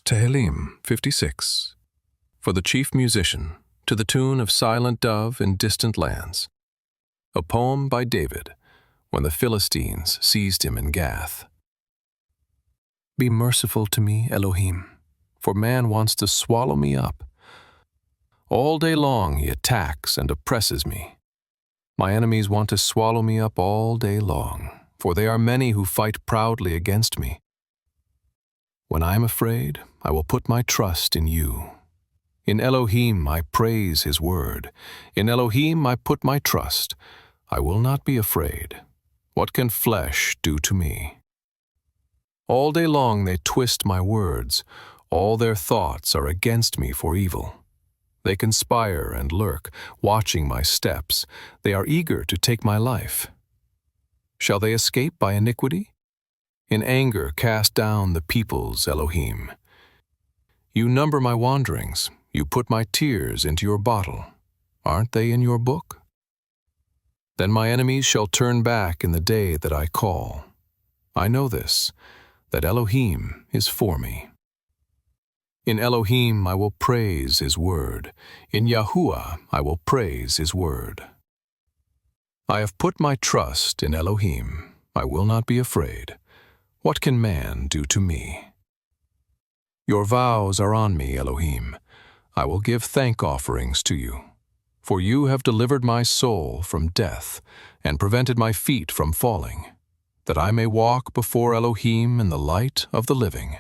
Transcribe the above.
Tehillim 56. For the chief musician, to the tune of Silent Dove in Distant Lands. A poem by David, when the Philistines seized him in Gath. Be merciful to me, Elohim, for man wants to swallow me up. All day long he attacks and oppresses me. My enemies want to swallow me up all day long, for they are many who fight proudly against me. When I am afraid, I will put my trust in you. In Elohim I praise his word. In Elohim I put my trust. I will not be afraid. What can flesh do to me? All day long they twist my words. All their thoughts are against me for evil. They conspire and lurk, watching my steps. They are eager to take my life. Shall they escape by iniquity? In anger cast down the peoples, Elohim. You number my wanderings. You put my tears into your bottle. Aren't they in your book? Then my enemies shall turn back in the day that I call. I know this, that Elohim is for me. In Elohim I will praise his word. In Yahuwah I will praise his word. I have put my trust in Elohim. I will not be afraid. What can man do to me? Your vows are on me, Elohim. I will give thank offerings to you. For you have delivered my soul from death and prevented my feet from falling, that I may walk before Elohim in the light of the living.